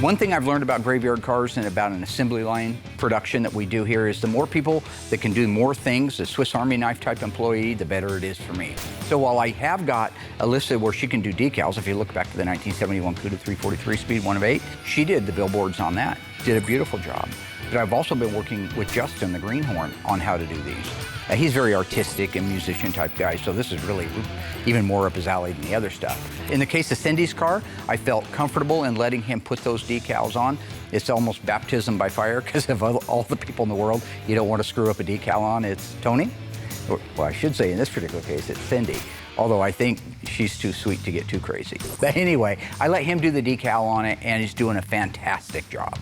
One thing I've learned about graveyard cars and about an assembly line production that we do here is the more people that can do more things, a Swiss Army knife type employee, the better it is for me. So while I have got Alyssa where she can do decals, if you look back to the 1971 Cuda 343 speed 1 of 8, she did the billboards on that, did a beautiful job. But I've also been working with Justin, the greenhorn, on how to do these. He's very artistic and musician type guy, so this is really even more up his alley than the other stuff. In the case of Cindy's car, I felt comfortable in letting him put those decals on. It's almost baptism by fire, because of all the people in the world you don't want to screw up a decal on, it's Tony. Or, well, I should say in this particular case, it's Cindy. Although I think she's too sweet to get too crazy. But anyway, I let him do the decal on it, and he's doing a fantastic job.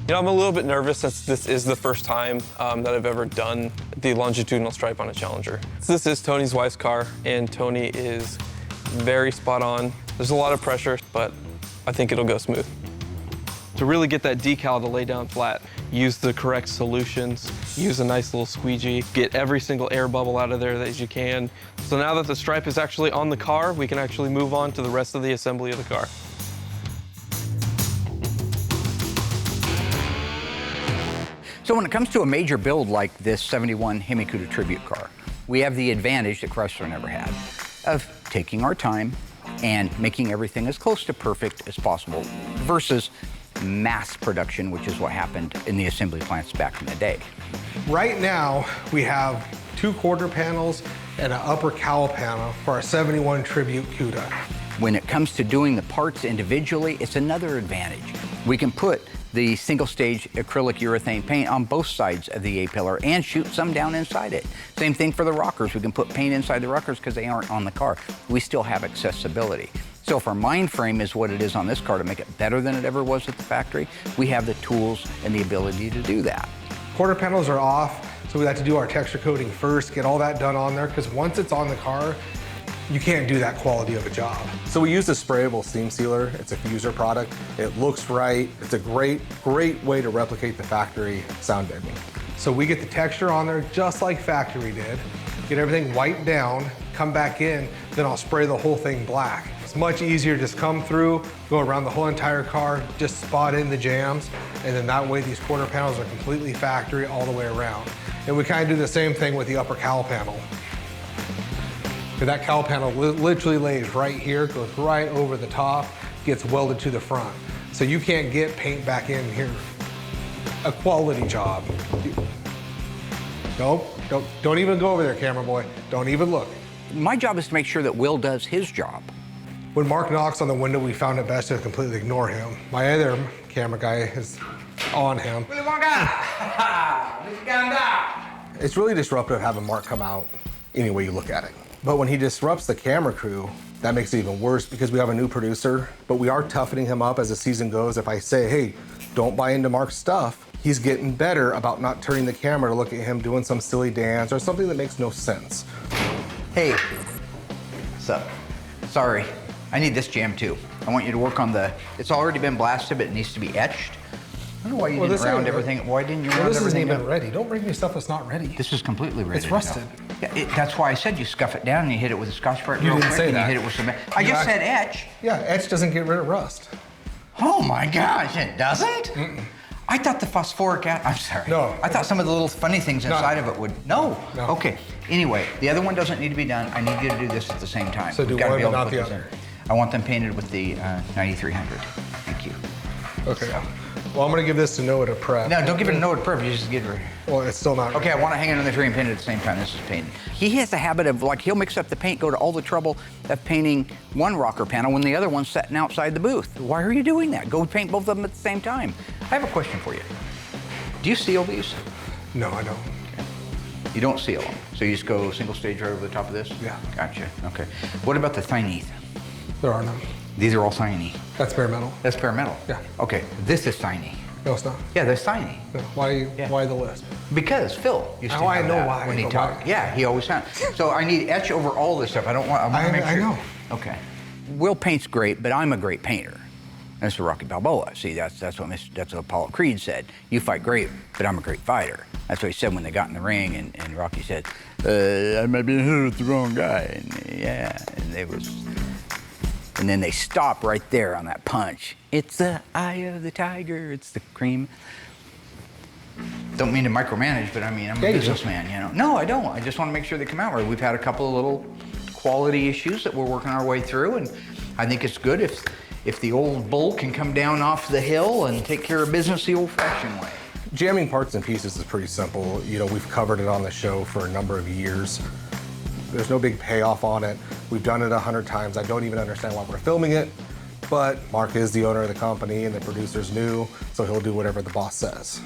You know, I'm a little bit nervous since this is the first time that I've ever done the longitudinal stripe on a Challenger. So this is Tony's wife's car, and Tony is very spot on. There's a lot of pressure, but I think it'll go smooth. To really get that decal to lay down flat, use the correct solutions, use a nice little squeegee, get every single air bubble out of there that you can. So now that the stripe is actually on the car, we can actually move on to the rest of the assembly of the car. So when it comes to a major build like this 71 Hemi Cuda Tribute car, we have the advantage that Chrysler never had of taking our time and making everything as close to perfect as possible versus mass production, which is what happened in the assembly plants back in the day. Right now, we have 2 quarter panels and an upper cowl panel for our 71 Tribute Cuda. When it comes to doing the parts individually, it's another advantage. We can put the single-stage acrylic urethane paint on both sides of the A-pillar and shoot some down inside it. Same thing for the rockers. We can put paint inside the rockers because they aren't on the car. We still have accessibility. So if our mind frame is what it is on this car to make it better than it ever was at the factory, we have the tools and the ability to do that. Quarter panels are off, so we have to do our texture coating first, get all that done on there, because once it's on the car, you can't do that quality of a job. So we use a sprayable seam sealer. It's a fuser product. It looks right. It's a great way to replicate the factory sound deadening. So we get the texture on there just like factory did, get everything wiped down, come back in, then I'll spray the whole thing black. It's much easier, just come through, go around the whole entire car, just spot in the jams, and then that way these quarter panels are completely factory all the way around. And we kind of do the same thing with the upper cowl panel. That cowl panel literally lays right here, goes right over the top, gets welded to the front. So you can't get paint back in here. A quality job. Nope, don't even go over there, camera boy. Don't even look. My job is to make sure that Will does his job. When Mark knocks on the window, we found it best to completely ignore him. My other camera guy is on him. It's really disruptive having Mark come out any way you look at it. But when he disrupts the camera crew, that makes it even worse because we have a new producer, but we are toughening him up as the season goes. If I say, hey, don't buy into Mark's stuff, he's getting better about not turning the camera to look at him doing some silly dance or something that makes no sense. Hey, what's up? Sorry, I need this jam too. I want you to work on it's already been blasted, but it needs to be etched. I don't know why you didn't round everything. Why didn't you round this everything? This isn't even ready. Don't bring me stuff that's not ready. This is completely ready. It's rusted. Yeah, that's why I said you scuff it down and you hit it with a Scotch-Brite You real didn't quick say and that. you hit it with some. I just said etch. Yeah, etch doesn't get rid of rust. Oh my gosh, it doesn't? I thought the phosphoric acid. I'm sorry. No. I thought some of the little funny things inside of it would. No. Okay. Anyway, the other one doesn't need to be done. I need you to do this at the same time. So do one, but not the other. I want them painted with the 9300. Thank you. Okay. So. Well, I'm gonna give this to Noah to prep. No, don't give it a Noah to prep. You just get it. Well, it's still not. Okay, I want to hang it on the tree and paint it at the same time. This is painted. He has a habit of, like, he'll mix up the paint, go to all the trouble of painting one rocker panel when the other one's sitting outside the booth. Why are you doing that? Go paint both of them at the same time. I have a question for you. Do you seal these? No, I don't. Okay. You don't seal them, so you just go single stage right over the top of this? Yeah. Gotcha. Okay. What about the Thineth? There are none. These are all Tiny. That's bare metal. That's bare metal? Yeah. Okay, this is Tiny. No, it's not. Yeah, that's Tiny. No. Why the list? Because Phil used to I have know that why, when he but talked. why? Yeah, he always had. So I need etch over all this stuff. I want to make sure. I know. Okay. Will paints great, but I'm a great painter. That's Rocky Balboa. See, that's what Apollo Creed said. You fight great, but I'm a great fighter. That's what he said when they got in the ring, and Rocky said, I might be here with the wrong guy. And yeah, and they was. and then they stop right there on that punch. It's the eye of the tiger, it's the cream. Don't mean to micromanage, but I mean, I'm a businessman, you know. No, I don't. I just want to make sure they come out right. We've had a couple of little quality issues that we're working our way through, and I think it's good if the old bull can come down off the hill and take care of business the old-fashioned way. Jamming parts and pieces is pretty simple. You know, we've covered it on the show for a number of years. There's no big payoff on it. We've done it 100 times. I don't even understand why we're filming it, but Mark is the owner of the company and the producer's new, so he'll do whatever the boss says.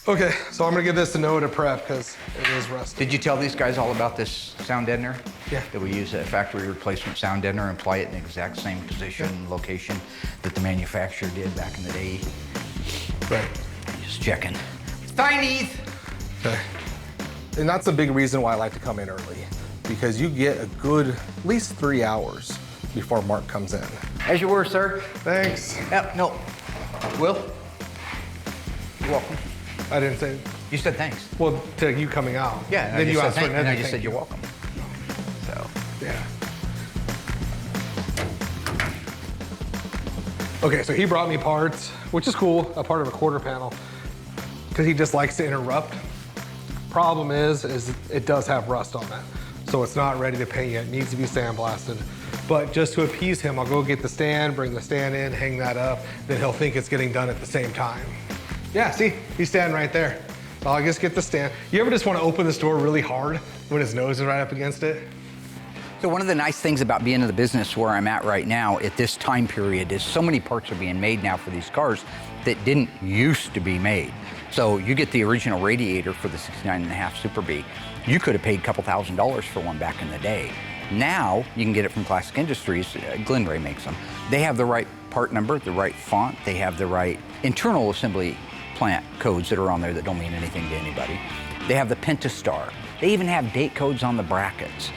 Okay, so I'm gonna give this a no to prep because it is rusty. Did you tell these guys all about this sound deadener? Yeah. That we use a factory replacement sound deadener and apply it in the exact same position and location that the manufacturer did back in the day? Right. Just checking. It's fine, Heath. Okay. And that's a big reason why I like to come in early, because you get a good at least 3 hours before Mark comes in. As you were, sir. Thanks. Yep, no. Will? You're welcome. I didn't say, You said thanks. well, to you coming out. Yeah, and Then I you just asked said for thank, and I another just said thank you're you. welcome. So, Yeah. Okay, so he brought me parts, which is cool, a part of a quarter panel, because he just likes to interrupt. Problem is it does have rust on that. So it's not ready to paint yet, it needs to be sandblasted. But just to appease him, I'll go get the stand, bring the stand in, hang that up, then he'll think it's getting done at the same time. Yeah, see, he's standing right there. So I'll just get the stand. You ever just want to open this door really hard when his nose is right up against it? So one of the nice things about being in the business where I'm at right now at this time period is so many parts are being made now for these cars that didn't used to be made. So you get the original radiator for the 69.5 Super B. You could have paid a couple $1,000s for one back in the day. Now you can get it from Classic Industries. Glen Ray makes them. They have the right part number, the right font. They have the right internal assembly plant codes that are on there that don't mean anything to anybody. They have the Pentastar. They even have date codes on the brackets.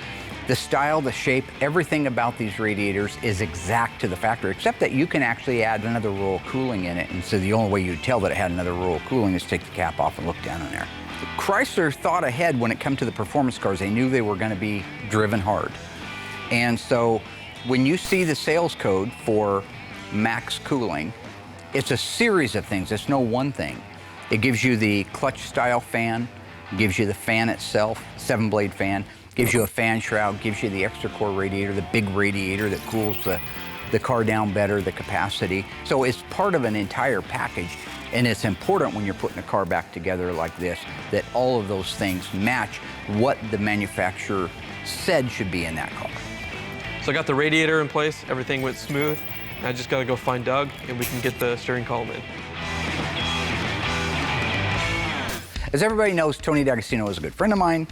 The style, the shape, everything about these radiators is exact to the factory, except that you can actually add another row of cooling in it. And so the only way you'd tell that it had another row of cooling is take the cap off and look down in there. Chrysler thought ahead when it came to the performance cars. They knew they were going to be driven hard. And so when you see the sales code for max cooling, it's a series of things. It's no one thing. It gives you the clutch style fan, gives you the fan itself, 7-blade fan, gives you a fan shroud, gives you the extra core radiator, the big radiator that cools the car down better, the capacity. So it's part of an entire package. And it's important when you're putting a car back together like this that all of those things match what the manufacturer said should be in that car. So I got the radiator in place, everything went smooth. I just gotta go find Doug and we can get the steering column in. As everybody knows, Tony D'Agostino is a good friend of mine.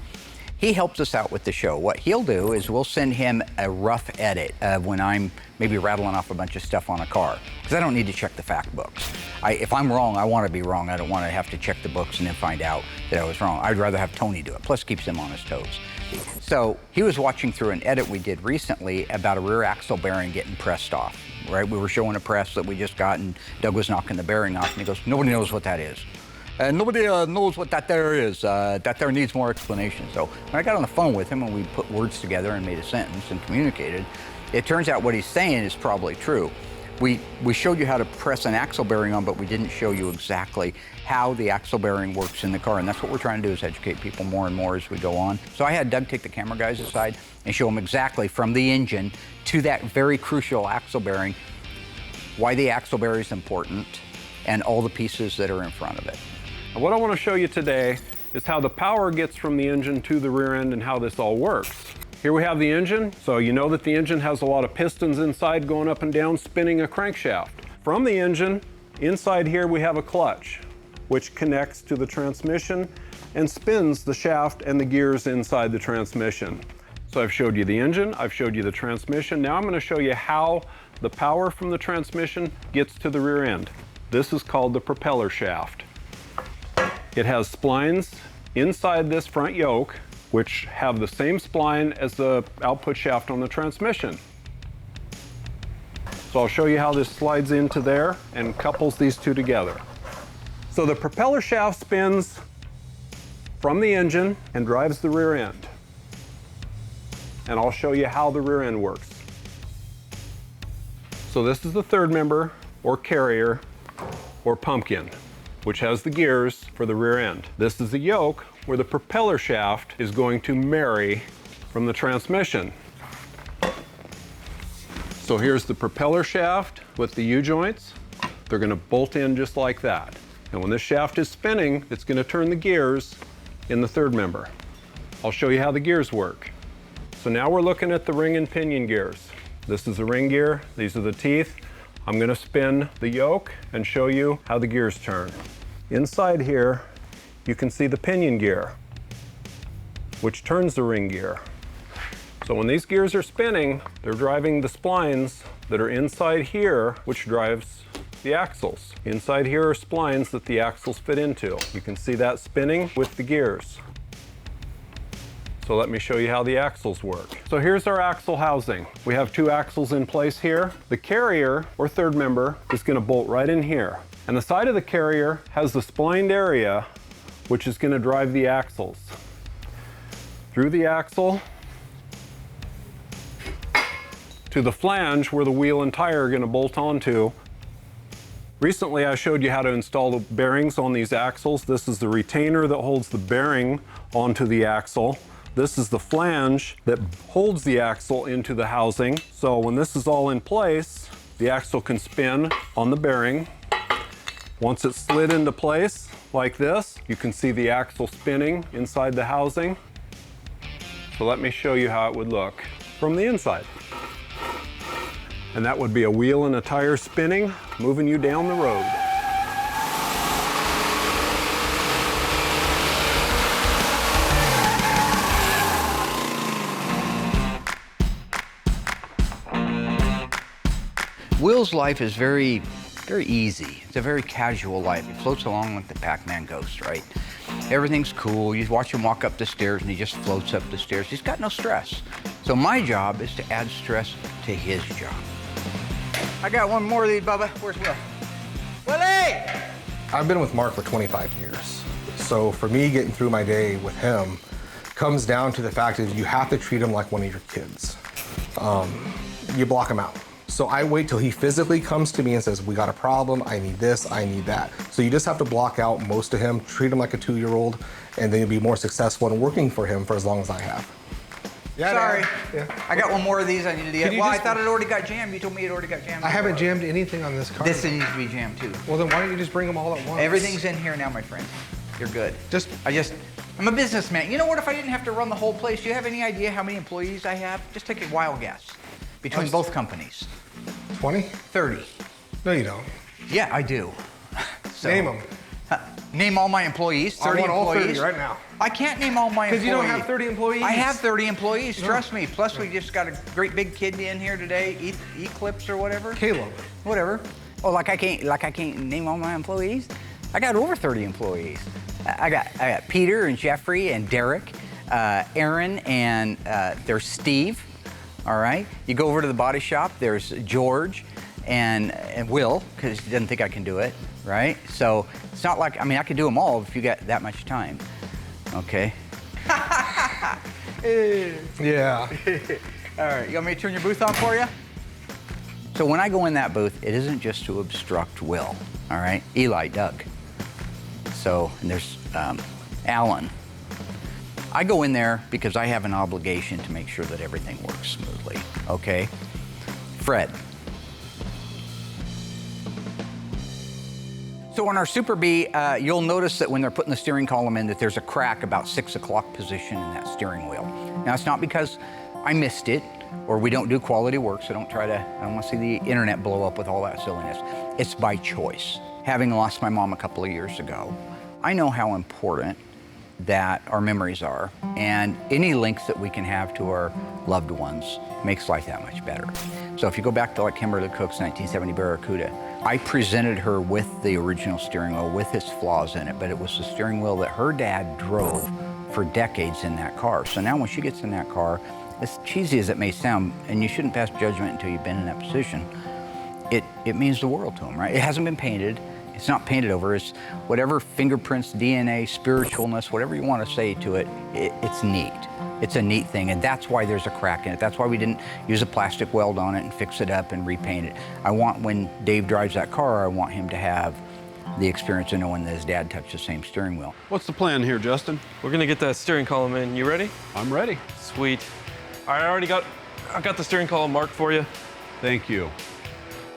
He helps us out with the show. What he'll do is we'll send him a rough edit of when I'm maybe rattling off a bunch of stuff on a car, because I don't need to check the fact books. If I'm wrong, I want to be wrong. I don't want to have to check the books and then find out that I was wrong. I'd rather have Tony do it, plus keeps him on his toes. So he was watching through an edit we did recently about a rear axle bearing getting pressed off, right? We were showing a press that we just got and Doug was knocking the bearing off and he goes, nobody knows what that is. Nobody knows what that there is. That there needs more explanation. So when I got on the phone with him and we put words together and made a sentence and communicated, it turns out what he's saying is probably true. We showed you how to press an axle bearing on, but we didn't show you exactly how the axle bearing works in the car. And that's what we're trying to do, is educate people more and more as we go on. So I had Doug take the camera guys aside and show them exactly from the engine to that very crucial axle bearing, why the axle bearing is important, and all the pieces that are in front of it. And what I want to show you today is how the power gets from the engine to the rear end and how this all works. Here we have the engine, so you know that the engine has a lot of pistons inside going up and down, spinning a crankshaft. From the engine, inside here we have a clutch, which connects to the transmission and spins the shaft and the gears inside the transmission. So I've showed you the engine, I've showed you the transmission. Now I'm going to show you how the power from the transmission gets to the rear end. This is called the propeller shaft. It has splines inside this front yoke, which have the same spline as the output shaft on the transmission. So I'll show you how this slides into there and couples these two together. So the propeller shaft spins from the engine and drives the rear end. And I'll show you how the rear end works. So this is the third member, or carrier, or pumpkin, which has the gears for the rear end. This is the yoke where the propeller shaft is going to marry from the transmission. So here's the propeller shaft with the U-joints. They're gonna bolt in just like that. And when this shaft is spinning, it's gonna turn the gears in the third member. I'll show you how the gears work. So now we're looking at the ring and pinion gears. This is the ring gear, these are the teeth. I'm gonna spin the yoke and show you how the gears turn. Inside here, you can see the pinion gear, which turns the ring gear. So when these gears are spinning, they're driving the splines that are inside here, which drives the axles. Inside here are splines that the axles fit into. You can see that spinning with the gears. So let me show you how the axles work. So here's our axle housing. We have 2 axles in place here. The carrier, or third member, is gonna bolt right in here. And the side of the carrier has the splined area, which is gonna drive the axles. Through the axle, to the flange where the wheel and tire are gonna bolt onto. Recently, I showed you how to install the bearings on these axles. This is the retainer that holds the bearing onto the axle. This is the flange that holds the axle into the housing. So when this is all in place, the axle can spin on the bearing. Once it's slid into place like this, you can see the axle spinning inside the housing. So let me show you how it would look from the inside. And that would be a wheel and a tire spinning, moving you down the road. Will's life is very easy. It's a very casual life. He floats along like the Pac-Man ghost, right? Everything's cool. You watch him walk up the stairs and he just floats up the stairs. He's got no stress. So my job is to add stress to his job. I got one more of these, Bubba. Where's Will? Willie! I've been with Mark for 25 years. So for me, getting through my day with him comes down to the fact that you have to treat him like one of your kids. You block him out. So I wait till he physically comes to me and says, we got a problem, I need this, I need that. So you just have to block out most of him, treat him like a 2-year-old, and then you'll be more successful in working for him for as long as I have. Yeah, Sorry. Yeah. I got one more of these I needed to get. Could you Well, I just- thought it already got jammed. You told me it already got jammed. I haven't jammed anything on this car. This needs to be jammed too. Well, then why don't you just bring them all at once? Everything's in here now, my friend. You're good. Just- I'm a businessman. You know what, if I didn't have to run the whole place, do you have any idea how many employees I have? Just take a wild guess. Between both companies. 20? 30. No, you don't. Yeah, I do. So, Name them. Name all my employees, 30 I want all employees. 30 right now. I can't name all my employees. Because you don't have 30 employees. I have 30 employees, trust me. Plus we just got a great big kid in here today, Eclipse or whatever. Caleb. Whatever. Oh, like I can't name all my employees? I got over 30 employees. I got Peter and Jeffrey and Derek, Aaron and there's Steve. All right. You go over to the body shop. There's George and Will, because he doesn't think I can do it, right? So it's not like, I mean, I could do them all if you got that much time. Okay. Yeah. All right. You want me to turn your booth on for you? So when I go in that booth, it isn't just to obstruct Will. All right. Eli, Doug. So and there's Alan. I go in there because I have an obligation to make sure that everything works smoothly, okay? Fred. So on our Super B, you'll notice that when they're putting the steering column in, that there's a crack about 6 o'clock position in that steering wheel. Now, it's not because I missed it or we don't do quality work, so I don't want to see the internet blow up with all that silliness. It's by choice. Having lost my mom a couple of years ago, I know how important that our memories are, and any links that we can have to our loved ones makes life that much better. So if you go back to like Kimberly Cook's 1970 Barracuda, I presented her with the original steering wheel with its flaws in it, but it was the steering wheel that her dad drove for decades in that car. So now when she gets in that car, as cheesy as it may sound, and you shouldn't pass judgment until you've been in that position, it means the world to them, right? It hasn't been painted. It's not painted over. It's whatever fingerprints, DNA, spiritualness, whatever you want to say to it, it's neat. It's a neat thing, and that's why there's a crack in it. That's why we didn't use a plastic weld on it and fix it up and repaint it. I want, when Dave drives that car, I want him to have the experience of knowing that his dad touched the same steering wheel. What's the plan here, Justin? We're gonna get that steering column in. You ready? I'm ready. Sweet. All right, I got the steering column marked for you. Thank you.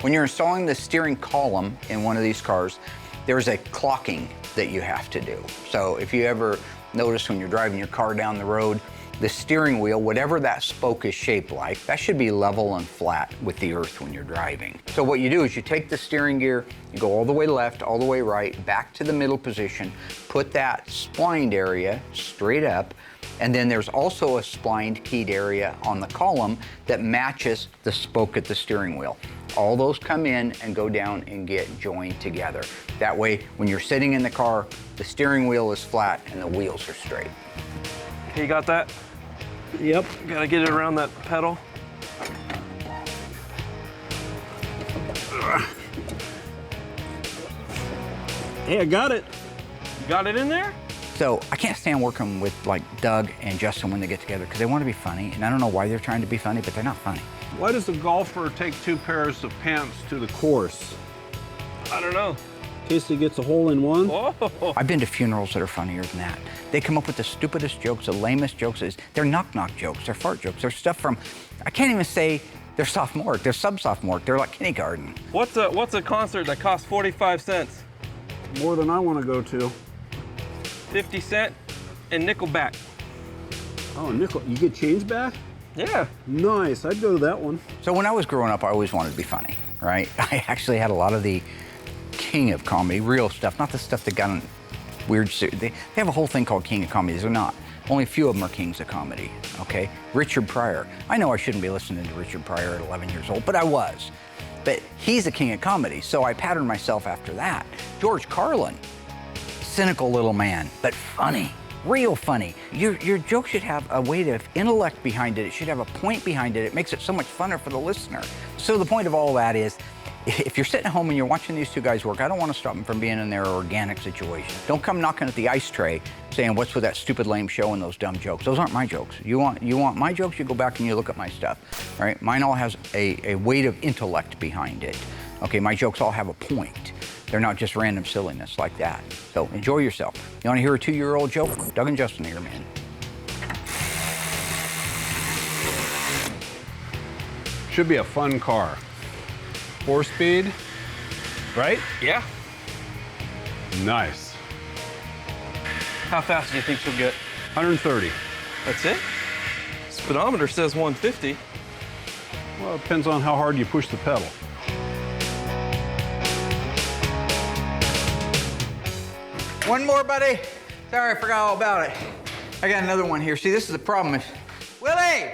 When you're installing the steering column in one of these cars, there's a clocking that you have to do. So if you ever notice when you're driving your car down the road, the steering wheel, whatever that spoke is shaped like, that should be level and flat with the earth when you're driving. So what you do is you take the steering gear, you go all the way left, all the way right, back to the middle position, put that splined area straight up, and then there's also a splined keyed area on the column that matches the spoke at the steering wheel. All those come in and go down and get joined together. That way, when you're sitting in the car, the steering wheel is flat and the wheels are straight. Okay, you got that? Yep. Gotta get it around that pedal. Hey, I got it. You got it in there? So I can't stand working with like Doug and Justin when they get together because they want to be funny, and I don't know why they're trying to be funny, but they're not funny. Why does a golfer take 2 pairs of pants to the course? I don't know. In case he gets a hole in one? Whoa. I've been to funerals that are funnier than that. They come up with the stupidest jokes, the lamest jokes. They're knock-knock jokes, they're fart jokes, they're stuff from, I can't even say they're sophomoric, they're sub-sophomoric, they're like kindergarten. What's a concert that costs 45 cents? More than I want to go to. 50 cent and nickel back. Oh, nickel. You get change back? Yeah. Nice. I'd go to that one. So when I was growing up, I always wanted to be funny, right? I actually had a lot of the king of comedy, real stuff, not the stuff that got on weird, they have a whole thing called king of comedy. They're not. Only a few of them are kings of comedy, okay? Richard Pryor. I know I shouldn't be listening to Richard Pryor at 11 years old, but I was. But he's a king of comedy, so I patterned myself after that. George Carlin, cynical little man, but funny, real funny. Your joke should have a weight of intellect behind it. It should have a point behind it. It makes it so much funner for the listener. So the point of all that is, if you're sitting at home and you're watching these 2 guys work, I don't want to stop them from being in their organic situation. Don't come knocking at the ice tray saying, what's with that stupid lame show and those dumb jokes? Those aren't my jokes. You want my jokes, you go back and you look at my stuff, right? Mine all has a weight of intellect behind it. Okay, my jokes all have a point. They're not just random silliness like that. So enjoy yourself. You want to hear a 2-year-old joke? Doug and Justin here, man. Should be a fun car. 4-speed, right? Yeah. Nice. How fast do you think she'll get? 130. That's it? Speedometer says 150. Well, it depends on how hard you push the pedal. One more, buddy. Sorry, I forgot all about it. I got another one here. See, this is the problem. Willie!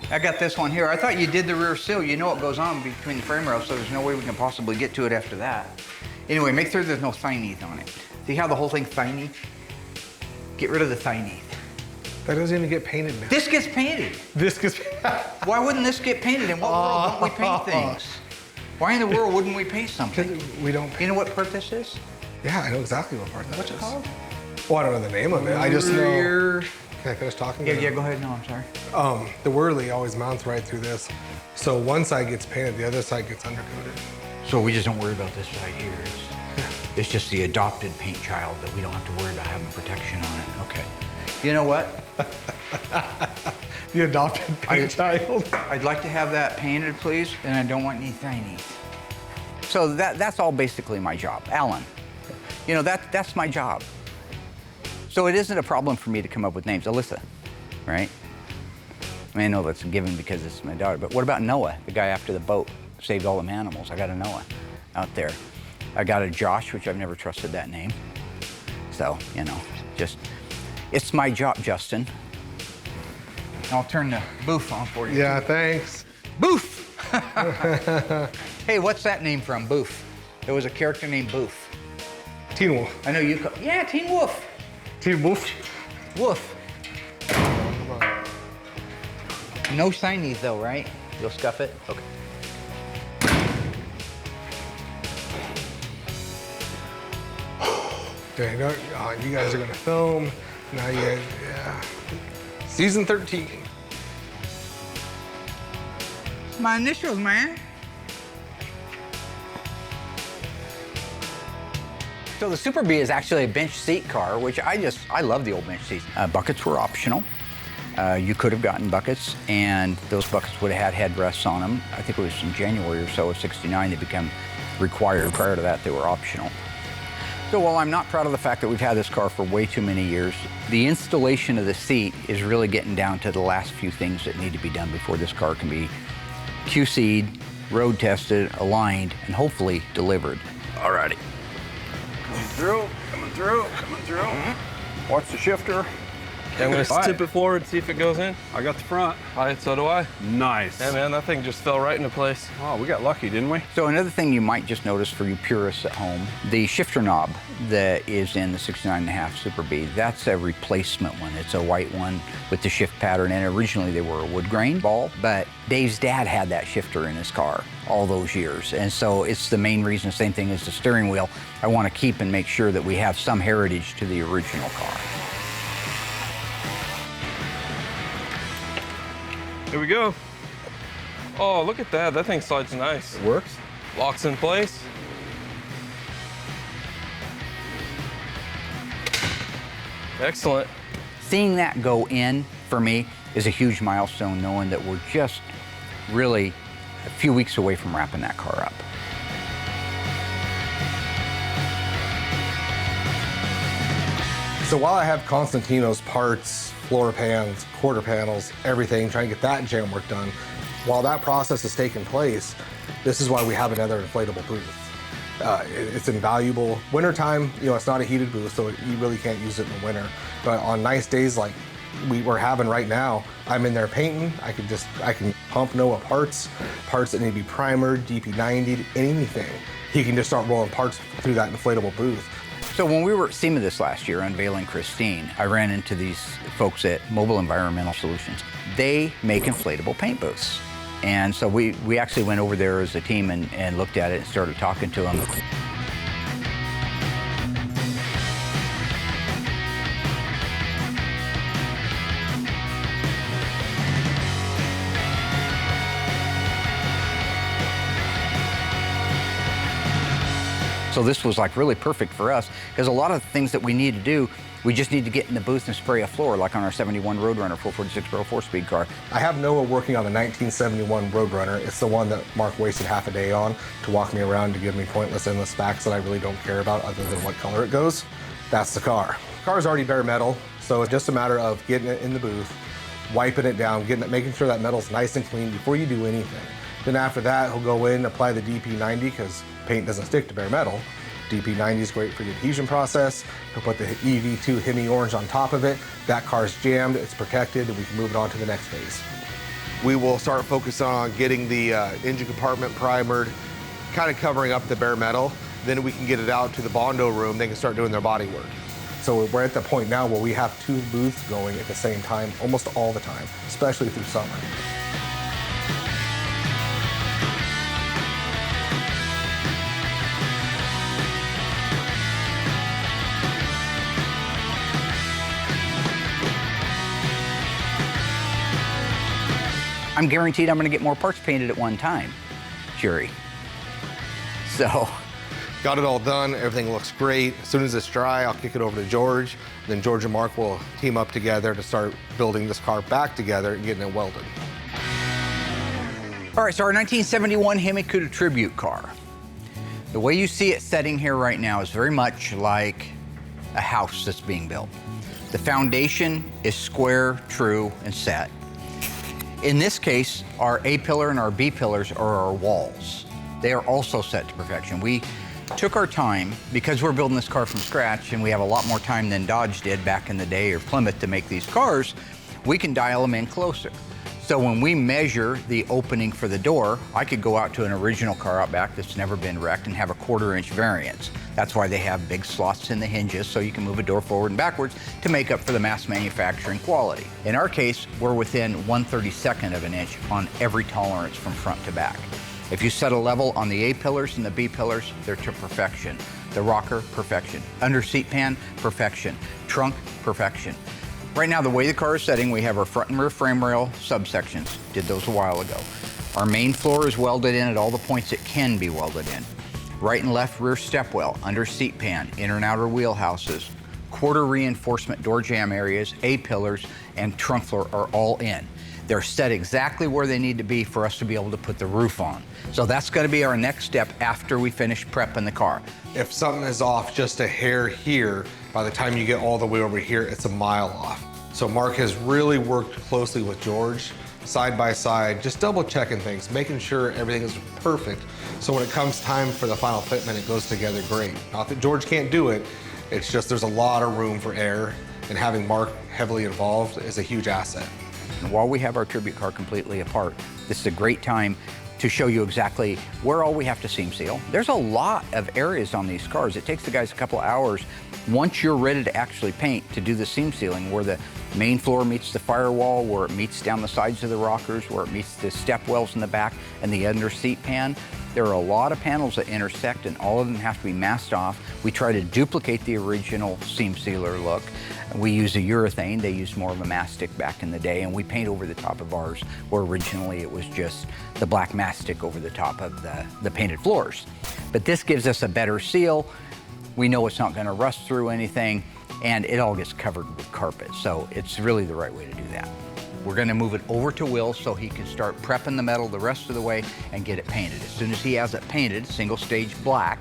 I got this one here. I thought you did the rear sill. You know what goes on between the frame rails, so there's no way we can possibly get to it after that. Anyway, make sure there's no thineath on it. See how the whole thing's thineath? Get rid of the thineath. That doesn't even get painted now. This gets painted. This gets Why wouldn't this get painted? In what world don't we paint things? Why in the world wouldn't we paint something? we don't You know what part this is? Yeah, I know exactly what part that What's is. it called? Well, I don't know the name of it. I just know. Rear. Can I finish talking? Yeah, go ahead. No, I'm sorry. The whirly always mounts right through this. So one side gets painted, the other side gets undercoated. So we just don't worry about this side here. It's just the adopted paint child that we don't have to worry about having protection on it. Okay. You know what? The adopted paint child. I'd like to have that painted, please, and I don't want any thineath. So that's all basically my job. Alan, you know, that's my job. So it isn't a problem for me to come up with names. Alyssa, right? I mean, I know that's a given because it's my daughter, but what about Noah, the guy after the boat saved all them animals? I got a Noah out there. I got a Josh, which I've never trusted that name. So, you know, just, it's my job, Justin. I'll turn the booth on for you. Yeah, thanks. Booth! Hey, what's that name from, Booth? There was a character named Booth. Teen Wolf. I know you call, yeah, Teen Wolf. Teen Wolf. Woof. No thineath though, right? You'll scuff it? Okay. Okay, no, you guys are gonna film. Now you guys, yeah. Season 13. My initials, man. So the Super B is actually a bench seat car, which I love the old bench seats. Buckets were optional. You could have gotten buckets, and those buckets would have had headrests on them. I think it was in January or so of '69 they became required. Prior to that, they were optional. So while I'm not proud of the fact that we've had this car for way too many years, the installation of the seat is really getting down to the last few things that need to be done before this car can be QC'd, road tested, aligned, and hopefully delivered. Alrighty. Coming through, coming through, coming through. Watch the shifter. Okay, I'm gonna tip it forward, see if it goes in. I got the front. All right, so do I. Nice. Yeah, man, that thing just fell right into place. Oh, we got lucky, didn't we? So another thing you might just notice for you purists at home, the shifter knob that is in the 69.5 Super B, that's a replacement one. It's a white one with the shift pattern, and originally they were a wood grain ball, but Dave's dad had that shifter in his car all those years. And so it's the main reason, same thing as the steering wheel, I want to keep and make sure that we have some heritage to the original car. Here we go. Oh, look at that. That thing slides nice. It works. Locks in place. Excellent. Seeing that go in, for me, is a huge milestone, knowing that we're just really a few weeks away from wrapping that car up. So while I have Constantino's parts, floor pans, quarter panels, everything, trying to get that jam work done, while that process is taking place, this is why we have another inflatable booth. It's invaluable. Wintertime, it's not a heated booth, so you really can't use it in the winter. But on nice days like we're having right now, I'm in there painting. I can pump Noah parts that need to be primered, DP90'd, anything. He can just start rolling parts through that inflatable booth. So when we were at SEMA this last year unveiling Christine, I ran into these folks at Mobile Environmental Solutions. They make inflatable paint booths. And so we actually went over there as a team and looked at it and started talking to them. So this was like really perfect for us because a lot of the things that we need to do, we just need to get in the booth and spray a floor like on our 71 Roadrunner 446 Pro 4-speed car. I have Noah working on the 1971 Roadrunner. It's the one that Mark wasted half a day on to walk me around to give me pointless endless specs that I really don't care about other than what color it goes. That's the car. The car's already bare metal, so it's just a matter of getting it in the booth, wiping it down, making sure that metal's nice and clean before you do anything. Then after that, he'll go in, apply the DP90 because paint doesn't stick to bare metal. DP90 is great for the adhesion process. He'll put the EV2 Hemi Orange on top of it. That car's jammed, it's protected, and we can move it on to the next phase. We will start focusing on getting the engine compartment primered, kind of covering up the bare metal. Then we can get it out to the Bondo room. They can start doing their body work. So we're at the point now where we have two booths going at the same time, almost all the time, especially through summer. I'm guaranteed I'm going to get more parts painted at one time, Jerry. So. Got it all done. Everything looks great. As soon as it's dry, I'll kick it over to George. Then George and Mark will team up together to start building this car back together and getting it welded. All right, so our 1971 Hemi Cuda Tribute car. The way you see it setting here right now is very much like a house that's being built. The foundation is square, true, and set. In this case, our A pillar and our B pillars are our walls. They are also set to perfection. We took our time, because we're building this car from scratch and we have a lot more time than Dodge did back in the day or Plymouth to make these cars, we can dial them in closer. So when we measure the opening for the door, I could go out to an original car out back that's never been wrecked and have a 1/4-inch variance. That's why they have big slots in the hinges so you can move a door forward and backwards to make up for the mass manufacturing quality. In our case, we're within 1/32 of an inch on every tolerance from front to back. If you set a level on the A pillars and the B pillars, they're to perfection. The rocker, perfection. Under seat pan, perfection. Trunk, perfection. Right now, the way the car is setting, we have our front and rear frame rail subsections. Did those a while ago. Our main floor is welded in at all the points it can be welded in. Right and left rear step well, under seat pan, inner and outer wheelhouses, quarter reinforcement door jamb areas, A-pillars, and trunk floor are all in. They're set exactly where they need to be for us to be able to put the roof on. So that's gonna be our next step after we finish prepping the car. If something is off just a hair here, by the time you get all the way over here, it's a mile off. So Mark has really worked closely with George, side by side, just double checking things, making sure everything is perfect. So when it comes time for the final fitment, it goes together great. Not that George can't do it, it's just there's a lot of room for error, and having Mark heavily involved is a huge asset. And while we have our tribute car completely apart, this is a great time to show you exactly where all we have to seam seal. There's a lot of areas on these cars. It takes the guys a couple of hours once you're ready to actually paint to do the seam sealing, where the main floor meets the firewall, where it meets down the sides of the rockers, where it meets the step wells in the back and the under seat pan. There are a lot of panels that intersect, and all of them have to be masked off. We try to duplicate the original seam sealer look. We use a urethane. They used more of a mastic back in the day, and we paint over the top of ours, where originally it was just the black mastic over the top of the painted floors. But this gives us a better seal. We know it's not gonna rust through anything, and it all gets covered with carpet. So it's really the right way to do that. We're gonna move it over to Will so he can start prepping the metal the rest of the way and get it painted. As soon as he has it painted, single stage black,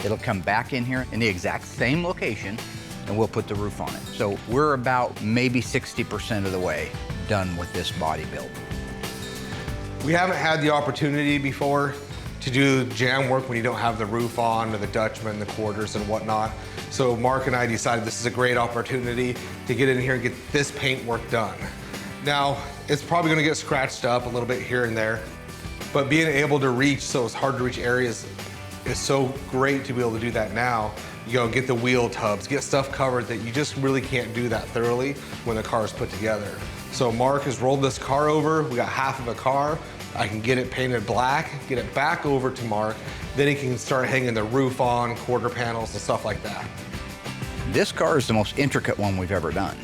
it'll come back in here in the exact same location, and we'll put the roof on it. So we're about maybe 60% of the way done with this body build. We haven't had the opportunity before to do jam work when you don't have the roof on, or the Dutchman, the quarters and whatnot. So Mark and I decided this is a great opportunity to get in here and get this paint work done. Now, it's probably gonna get scratched up a little bit here and there, but being able to reach those hard to reach areas is so great to be able to do that now. You know, get the wheel tubs, get stuff covered that you just really can't do that thoroughly when the car is put together. So Mark has rolled this car over, we got half of a car. I can get it painted black, get it back over to Mark, then he can start hanging the roof on, quarter panels and stuff like that. This car is the most intricate one we've ever done.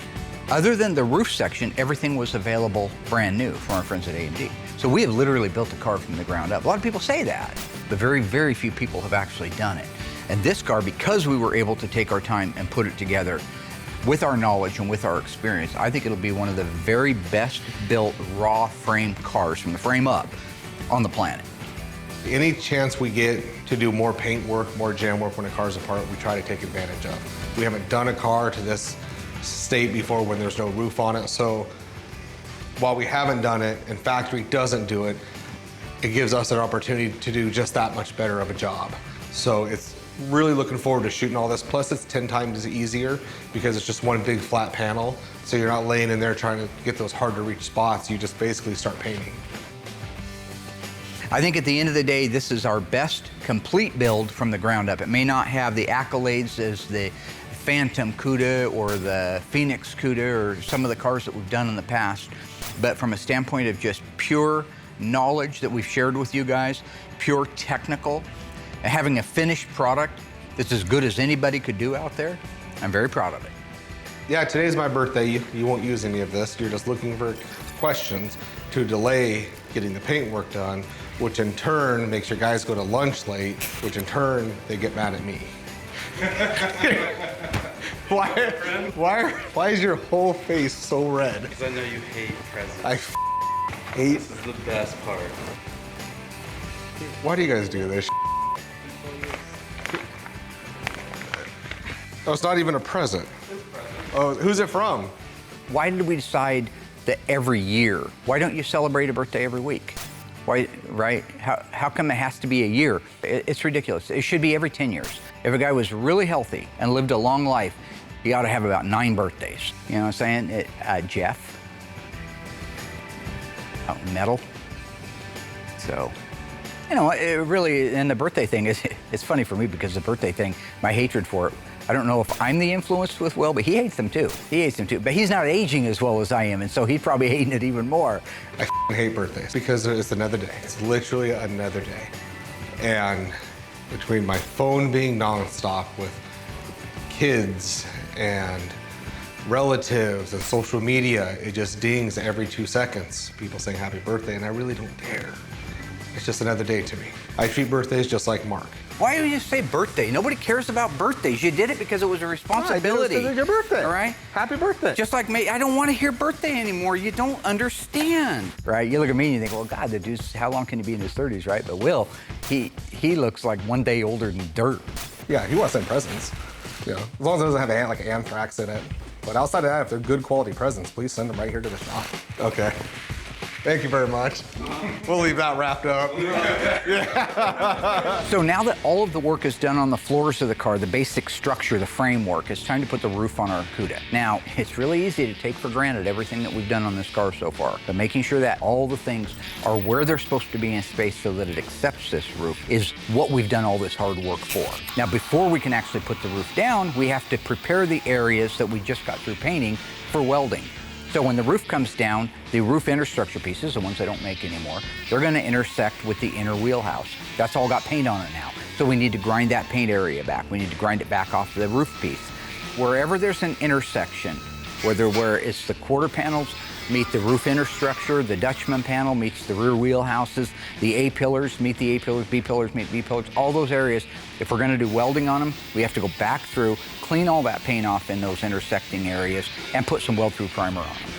Other than the roof section, everything was available brand new from our friends at AMD. So we have literally built the car from the ground up. A lot of people say that, but very, very few people have actually done it. And this car, because we were able to take our time and put it together with our knowledge and with our experience, I think it'll be one of the very best built raw frame cars from the frame up on the planet. Any chance we get to do more paint work, more jam work when a car's apart, we try to take advantage of. We haven't done a car to this state before when there's no roof on it, so while we haven't done it and factory doesn't do it, it gives us an opportunity to do just that much better of a job. So it's really looking forward to shooting all this. Plus it's 10 times easier because it's just one big flat panel. So you're not laying in there trying to get those hard to reach spots. You just basically start painting. I think at the end of the day, this is our best complete build from the ground up. It may not have the accolades as the Phantom Cuda or the Phoenix Cuda or some of the cars that we've done in the past, but from a standpoint of just pure knowledge that we've shared with you guys, pure technical, and having a finished product that's as good as anybody could do out there, I'm very proud of it. Yeah, today's my birthday. You won't use any of this. You're just looking for questions to delay getting the paint work done, which in turn makes your guys go to lunch late, which in turn, they get mad at me. Why is your whole face so red? Because I know you hate presents. I hate. This is the best part. Why do you guys do this? Oh, it's not even a present. Oh, who's it from? Why did we decide that every year? Why don't you celebrate a birthday every week? Why, right? How come it has to be a year? It's ridiculous. It should be every 10 years. If a guy was really healthy and lived a long life, he ought to have about 9 birthdays. You know what I'm saying? Jeff. Oh, metal. So, you know, it really, and the birthday thing is, it's funny for me because the birthday thing, my hatred for it, I don't know if I'm the influence with Will, but he hates them too. He hates them too, but he's not aging as well as I am, and so he's probably hating it even more. I hate birthdays because it's another day. It's literally another day. And Between my phone being nonstop with kids and relatives and social media, it just dings every 2 seconds. People saying happy birthday, and I really don't care. It's just another day to me. I treat birthdays just like Mark. Why do you say birthday? Nobody cares about birthdays. You did it because it was a responsibility. It's your birthday. All right? Happy birthday. Just like me, I don't want to hear birthday anymore. You don't understand, right? You look at me and you think, well, God, the dude's, how long can he be in his 30s, right? But Will, he looks like one day older than dirt. Yeah, he wants to send presents. You know, as long as it doesn't have like anthrax in it. But outside of that, if they're good quality presents, please send them right here to the shop. Okay. Thank you very much. We'll leave that wrapped up. So now that all of the work is done on the floors of the car, the basic structure, the framework, it's time to put the roof on our Cuda. Now, it's really easy to take for granted everything that we've done on this car so far, but making sure that all the things are where they're supposed to be in space so that it accepts this roof is what we've done all this hard work for. Now, before we can actually put the roof down, we have to prepare the areas that we just got through painting for welding. So when the roof comes down, the roof infrastructure pieces, the ones I don't make anymore, they're gonna intersect with the inner wheelhouse. That's all got paint on it now. So we need to grind that paint area back. We need to grind it back off the roof piece. Wherever there's an intersection, where it's the quarter panels meet the roof infrastructure, the Dutchman panel meets the rear wheelhouses, the A-pillars meet the A-pillars, B-pillars meet B-pillars, all those areas, if we're gonna do welding on them, we have to go back through, clean all that paint off in those intersecting areas, and put some weld-through primer on them.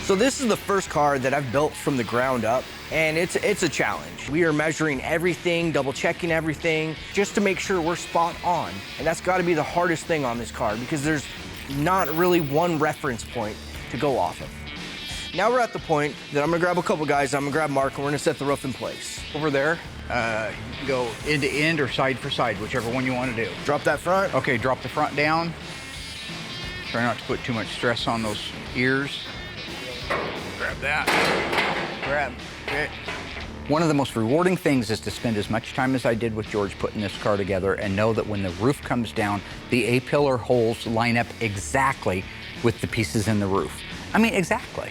So this is the first car that I've built from the ground up, and it's a challenge. We are measuring everything, double checking everything, just to make sure we're spot on. And that's gotta be the hardest thing on this car because there's not really one reference point to go off of. Now we're at the point that I'm gonna grab a couple guys, I'm gonna grab Mark, and we're gonna set the roof in place. Over there, you can go end to end or side for side, whichever one you wanna do. Drop that front. Okay, drop the front down. Try not to put too much stress on those ears. Grab that. Grab. Okay. One of the most rewarding things is to spend as much time as I did with George putting this car together and know that when the roof comes down, the A-pillar holes line up exactly with the pieces in the roof. I mean, exactly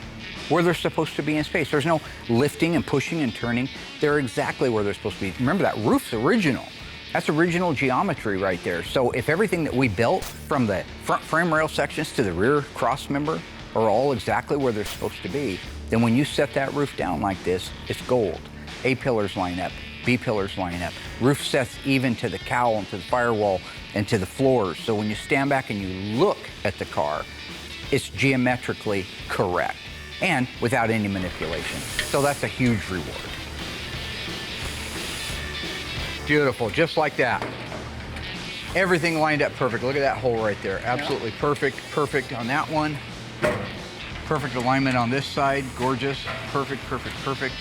where they're supposed to be in space. There's no lifting and pushing and turning. They're exactly where they're supposed to be. Remember, that roof's original. That's original geometry right there. So if everything that we built from the front frame rail sections to the rear cross member are all exactly where they're supposed to be, then when you set that roof down like this, it's gold. A-pillars line up, B-pillars line up. Roof sets even to the cowl and to the firewall and to the floors. So when you stand back and you look at the car, it's geometrically correct and without any manipulation. So that's a huge reward. Beautiful, just like that. Everything lined up perfect. Look at that hole right there. Absolutely perfect, perfect on that one. Perfect alignment on this side, gorgeous, perfect, perfect, perfect.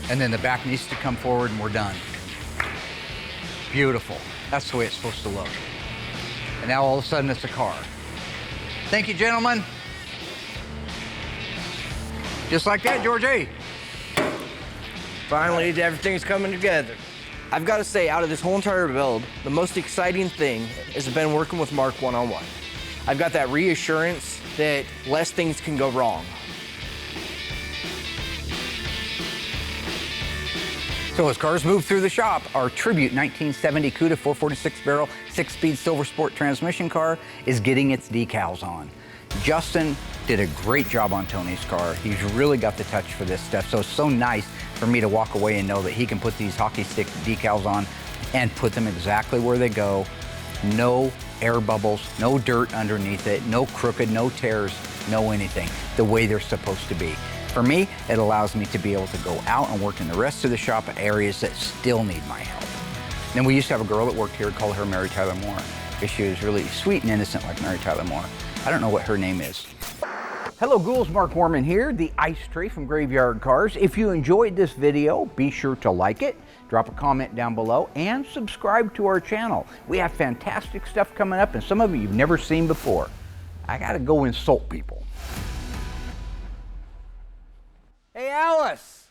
And then the back needs to come forward and we're done. Beautiful, that's the way it's supposed to look. And now all of a sudden it's a car. Thank you, gentlemen. Just like that, Georgie. Finally, everything's coming together. I've got to say, out of this whole entire build, the most exciting thing has been working with Mark one-on-one. I've got that reassurance that less things can go wrong. So as cars move through the shop, our tribute 1970 Cuda 446 barrel 6-speed Silver Sport transmission car is getting its decals on. Justin did a great job on Tony's car. He's really got the touch for this stuff. So it's so nice for me to walk away and know that he can put these hockey stick decals on and put them exactly where they go. No air bubbles, no dirt underneath it, no crooked, no tears, no anything, the way they're supposed to be. For me, it allows me to be able to go out and work in the rest of the shop at areas that still need my help. And we used to have a girl that worked here, called her Mary Tyler Moore, because she was really sweet and innocent like Mary Tyler Moore. I don't know what her name is. Hello ghouls, Mark Warman here, the Ice Tray from Graveyard Cars. If you enjoyed this video, be sure to like it, drop a comment down below, and subscribe to our channel. We have fantastic stuff coming up and some of it you've never seen before. I gotta go insult people. Hey Alice!